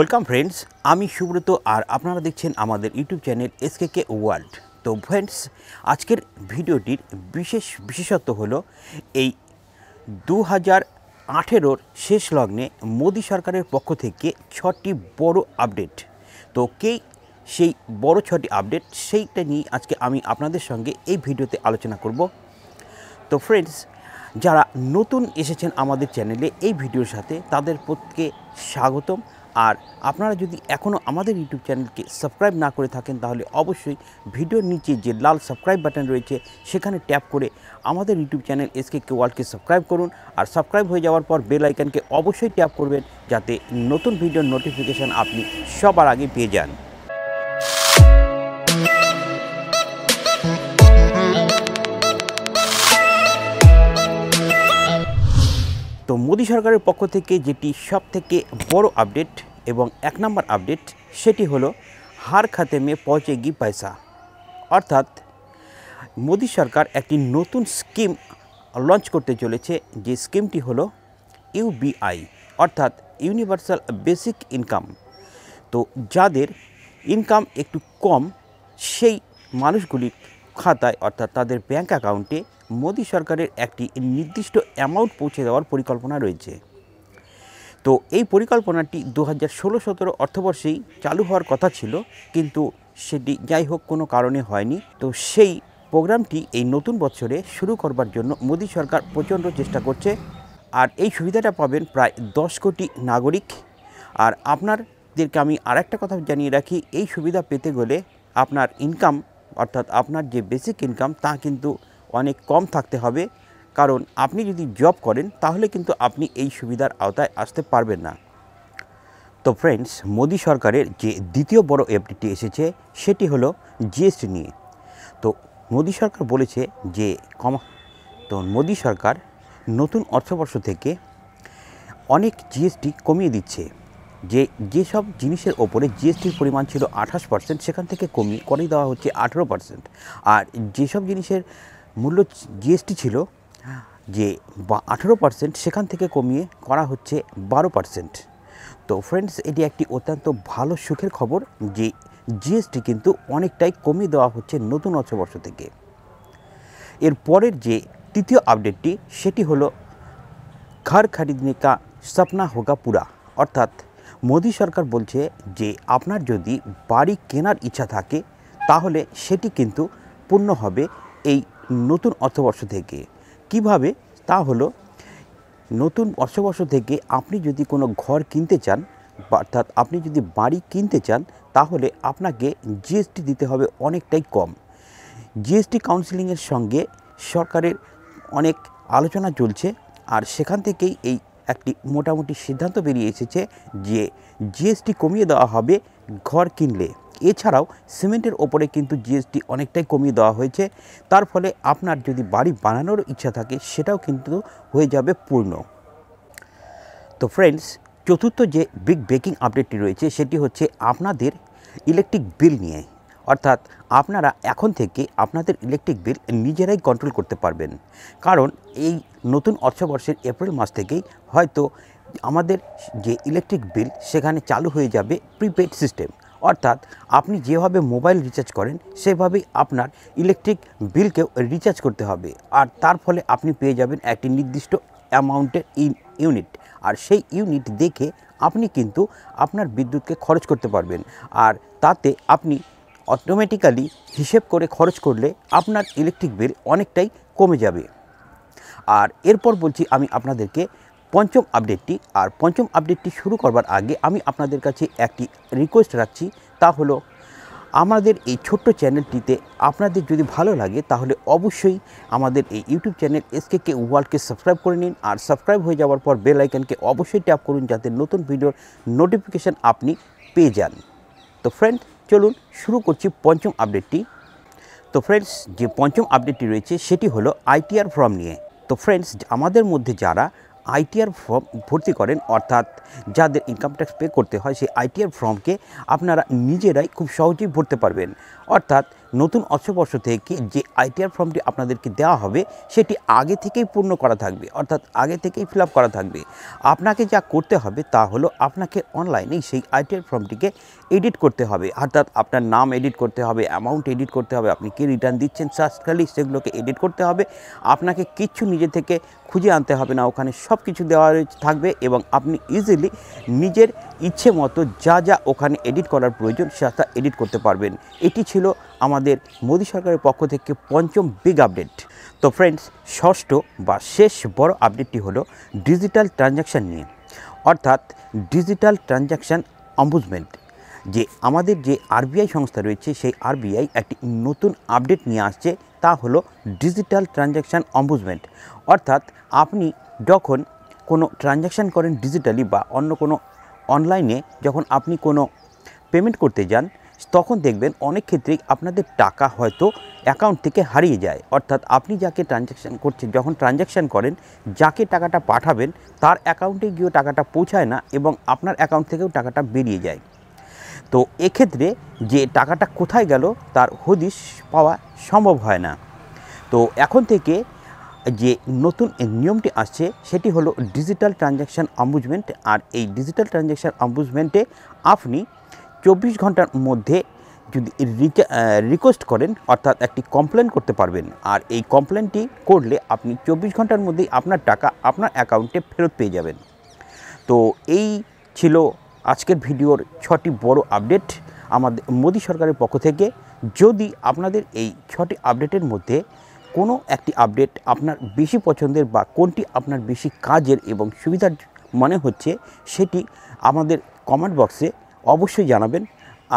Welcome friends, আমি সুব্রত আর আপনারা দেখছেন আমাদের ইউটিউব চ্যানেল এসকেকে ওয়ার্ল্ড। তো ফ্রেন্ডস, আজকের ভিডিওটির বিশেষত্ব হলো এই 2018-র শেষ লগ্নে মোদী সরকারের পক্ষ থেকে 6টি বড় আপডেট। তো সেই বড় 6টি আপডেট সেইটা নিয়ে আজকে আমি আপনাদের সঙ্গে এই ভিডিওতে আলোচনা করব। তো ফ্রেন্ডস, যারা নতুন এসেছেন আমাদের চ্যানেলে এই ভিডিওর সাথে, তাদের প্রত্যেককে স্বাগতম। আর আপনারা যদি এখনও আমাদের ইউটিউব চ্যানেলকে সাবস্ক্রাইব না করে থাকেন, তাহলে অবশ্যই ভিডিওর নিচে যে লাল সাবস্ক্রাইব বাটন রয়েছে সেখানে ট্যাপ করে আমাদের ইউটিউব চ্যানেল এসকেকে ওয়ার্ল্ডকে সাবস্ক্রাইব করুন। আর সাবস্ক্রাইব হয়ে যাওয়ার পর বেল আইকনকে অবশ্যই ট্যাপ করবেন, যাতে নতুন ভিডিওর নোটিফিকেশান আপনি সবার আগে পেয়ে যান। তো মোদী সরকারের পক্ষ থেকে যেটি সবথেকে বড় আপডেট এবং 1 নম্বর আপডেট, সেটি হলো হার খাতে মে পৌঁছেগি পয়সা। অর্থাৎ মোদী সরকার একটি নতুন স্কিম লঞ্চ করতে চলেছে, যে স্কিমটি হলো ইউবিআই, অর্থাৎ ইউনিভার্সাল বেসিক ইনকাম। তো যাদের ইনকাম একটু কম, সেই মানুষগুলির খাতায় অর্থাৎ তাদের ব্যাঙ্ক অ্যাকাউন্টে মোদী সরকারের একটি নির্দিষ্ট অ্যামাউন্ট পৌঁছে দেওয়ার পরিকল্পনা রয়েছে। তো এই পরিকল্পনাটি 2016-17 অর্থবর্ষেই চালু হওয়ার কথা ছিল, কিন্তু সেটি যাই হোক কোনো কারণে হয়নি। তো সেই প্রোগ্রামটি এই নতুন বছরে শুরু করবার জন্য মোদী সরকার প্রচণ্ড চেষ্টা করছে। আর এই সুবিধাটা পাবেন প্রায় 10 কোটি নাগরিক। আর আপনাদেরকে আমি আরেকটা কথা জানিয়ে রাখি, এই সুবিধা পেতে গেলে আপনার ইনকাম অর্থাৎ আপনার যে বেসিক ইনকাম তা কিন্তু অনেক কম থাকতে হবে, কারণ আপনি যদি জব করেন তাহলে কিন্তু আপনি এই সুবিধার আওতায় আসতে পারবেন না। তো ফ্রেন্ডস, মোদী সরকারের যে দ্বিতীয় বড় আপডেটটি এসেছে সেটি হলো জিএসটি নিয়ে। তো মোদী সরকার বলেছে যে মোদী সরকার নতুন অর্থবর্ষ থেকে অনেক জিএসটি কমিয়ে দিচ্ছে। যেসব জিনিসের ওপরে জিএসটির পরিমাণ ছিল 28%, সেখান থেকে কমিয়ে করে দেওয়া হচ্ছে 18%। আর যেসব জিনিসের মূল্য জিএসটি ছিল যে 18%, সেখান থেকে কমিয়ে করা হচ্ছে 12%। তো ফ্রেন্ডস, এটি একটি অত্যন্ত ভালো সুখের খবর যে জিএসটি কিন্তু অনেকটাই কমিয়ে দেওয়া হচ্ছে নতুন অর্থবর্ষ থেকে। এর পরের যে তৃতীয় আপডেটটি, সেটি হলো ঘর খরিদনে কা সপনা হোগা পুরা। অর্থাৎ মোদী সরকার বলছে যে আপনার যদি বাড়ি কেনার ইচ্ছা থাকে তাহলে সেটি কিন্তু পূর্ণ হবে এই নতুন অর্থবর্ষ থেকে। কিভাবে? তা হলো, নতুন অর্থবর্ষ থেকে আপনি যদি কোনো ঘর কিনতে চান, অর্থাৎ আপনি যদি বাড়ি কিনতে চান, তাহলে আপনাকে জিএসটি দিতে হবে অনেকটাই কম। জিএসটি কাউন্সিলিংয়ের সঙ্গে সরকারের অনেক আলোচনা চলছে, আর সেখান থেকেই এই একটি মোটামুটি সিদ্ধান্ত বেরিয়ে এসেছে যে জিএসটি কমিয়ে দেওয়া হবে ঘর কিনলে। এছাড়াও সিমেন্টের ওপরে কিন্তু জিএসটি অনেকটাই কমিয়ে দেওয়া হয়েছে। তার ফলে আপনার যদি বাড়ি বানানোর ইচ্ছা থাকে সেটাও কিন্তু হয়ে যাবে পূর্ণ। তো ফ্রেন্ডস, চতুর্থ যে বিগ ব্রেকিং আপডেটটি রয়েছে সেটি হচ্ছে আপনাদের ইলেকট্রিক বিল নিয়ে। অর্থাৎ আপনারা এখন থেকে আপনাদের ইলেকট্রিক বিল নিজেরাই কন্ট্রোল করতে পারবেন, কারণ এই নতুন অর্থবর্ষের এপ্রিল মাস থেকেই হয়তো আমাদের যে ইলেকট্রিক বিল সেখানে চালু হয়ে যাবে প্রিপেড সিস্টেম। অর্থাৎ আপনি যেভাবে মোবাইল রিচার্জ করেন সেভাবেই আপনার ইলেকট্রিক বিলকেও রিচার্জ করতে হবে। আর তার ফলে আপনি পেয়ে যাবেন একটি নির্দিষ্ট অ্যামাউন্টের ইউনিট, আর সেই ইউনিট দেখে আপনি কিন্তু আপনার বিদ্যুৎকে খরচ করতে পারবেন। আর তাতে আপনি অটোমেটিক্যালি হিসেব করে খরচ করলে আপনার ইলেকট্রিক বিল অনেকটাই কমে যাবে। আর এরপর বলছি আমি আপনাদেরকে পঞ্চম আপডেটটি। আর পঞ্চম আপডেটটি শুরু করবার আগে আমি আপনাদের কাছে একটি রিকোয়েস্ট রাখছি, তা হলো আমাদের এই ছোট্ট চ্যানেলটিতে আপনাদের যদি ভালো লাগে তাহলে অবশ্যই আমাদের এই ইউটিউব চ্যানেল এসকেকে ওয়ার্ল্ডকে সাবস্ক্রাইব করে নিন। আর সাবস্ক্রাইব হয়ে যাওয়ার পর বেল আইকনকে অবশ্যই ট্যাপ করুন, যাতে নতুন ভিডিওর নোটিফিকেশান আপনি পেয়ে যান। তো ফ্রেন্ড, চলুন শুরু করছি পঞ্চম আপডেটটি। তো ফ্রেন্ডস, যে পঞ্চম আপডেটটি রয়েছে সেটি হলো আইটিআর ফর্ম নিয়ে। তো ফ্রেন্ডস, আমাদের মধ্যে যারা আইটিআর ফর্ম ভর্তি করেন, অর্থাৎ যাদের ইনকাম ট্যাক্স পে করতে হয়, সেই আইটিআর ফর্মকে আপনারা নিজেরাই খুব সহজেই ভরতে পারবেন। অর্থাৎ নতুন অর্থবর্ষ থেকে যে আইটিআর ফর্মটি আপনাদেরকে দেওয়া হবে সেটি আগে থেকেই পূর্ণ করা থাকবে, অর্থাৎ আগে থেকেই ফিল আপ করা থাকবে। আপনাকে যা করতে হবে তা হলো আপনাকে অনলাইনেই সেই আইটিআর ফর্মটিকে এডিট করতে হবে, অর্থাৎ আপনার নাম এডিট করতে হবে, অ্যামাউন্ট এডিট করতে হবে, আপনি কী রিটার্ন দিচ্ছেন সার্চকালি সেগুলোকে এডিট করতে হবে। আপনাকে কিচ্ছু নিজে থেকে খুঁজে আনতে হবে না, ওখানে সব কিছু দেওয়া থাকবে এবং আপনি ইজিলি নিজের ইচ্ছে মতো যা যা ওখানে এডিট করার প্রয়োজন সেটা এডিট করতে পারবেন। এটি ছিল আমাদের মোদী সরকারের পক্ষ থেকে পঞ্চম বিগ আপডেট। তো ফ্রেন্ডস, ষষ্ঠ বা শেষ বড় আপডেটটি হলো ডিজিটাল ট্রানজ্যাকশান নিয়ে, অর্থাৎ ডিজিটাল ট্রানজ্যাকশান অম্বুডসম্যান। যে আমাদের যে আরবিআই সংস্থা রয়েছে সেই আরবিআই একটি নতুন আপডেট নিয়ে আসছে, তা হলো ডিজিটাল ট্রানজ্যাকশান অম্বুডসম্যান। অর্থাৎ আপনি যখন কোনো ট্রানজ্যাকশান করেন ডিজিটালি বা অন্য কোনো অনলাইনে, যখন আপনি কোনো পেমেন্ট করতে যান তখন দেখবেন অনেক ক্ষেত্রেই আপনাদের টাকা হয়তো অ্যাকাউন্ট থেকে হারিয়ে যায়। অর্থাৎ আপনি যাকে ট্রানজ্যাকশান করছেন, যখন ট্রানজ্যাকশান করেন যাকে টাকাটা পাঠাবেন তার অ্যাকাউন্টে গিয়েও টাকাটা পৌঁছায় না এবং আপনার অ্যাকাউন্ট থেকেও টাকাটা বেরিয়ে যায়। তো এক্ষেত্রে যে টাকাটা কোথায় গেল তার হদিশ পাওয়া সম্ভব হয় না। তো এখন থেকে যে নতুন নিয়মটি আসছে সেটি হলো ডিজিটাল ট্রানজ্যাকশান অম্বুডসম্যান। আর এই ডিজিটাল ট্রানজ্যাকশান অম্বুডসম্যানে আপনি 24 ঘন্টার মধ্যে যদি রিকোয়েস্ট করেন, অর্থাৎ একটি কমপ্লেন করতে পারবেন। আর এই কমপ্লেনটি করলে আপনি 24 ঘন্টার মধ্যেই আপনার টাকা আপনার অ্যাকাউন্টে ফেরত পেয়ে যাবেন। তো এই ছিল আজকের ভিডিওর 6টি বড় আপডেট আমাদের মোদী সরকারের পক্ষ থেকে। যদি আপনাদের এই 6টি আপডেটের মধ্যে কোনো একটি আপডেট আপনার বেশি পছন্দের বা কোনটি আপনার বেশি কাজের এবং সুবিধার মনে হচ্ছে সেটি আমাদের কমেন্ট বক্সে অবশ্যই জানাবেন।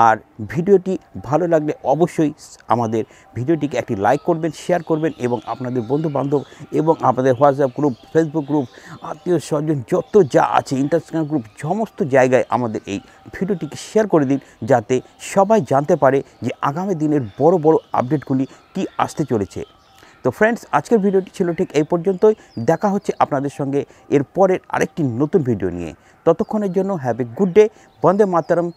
আর ভিডিওটি ভালো লাগলে অবশ্যই আমাদের ভিডিওটিকে একটি লাইক করবেন, শেয়ার করবেন এবং আপনাদের বন্ধুবান্ধব এবং আমাদের হোয়াটসঅ্যাপ গ্রুপ, ফেসবুক গ্রুপ, আত্মীয় স্বজন যত যা আছে ইন্টারন্যাশনাল গ্রুপ সমস্ত জায়গায় আমাদের এই ভিডিওটিকে শেয়ার করে দিন, যাতে সবাই জানতে পারে যে আগামী দিনের বড় বড় আপডেটগুলি কী আসতে চলেছে। তো ফ্রেন্ডস, আজকের ভিডিওটি ছিল ঠিক এই পর্যন্তই। দেখা হচ্ছে আপনাদের সঙ্গে এর পরের আরেকটি নতুন ভিডিও নিয়ে। ততক্ষণের জন্য have a good day. Vande Mataram.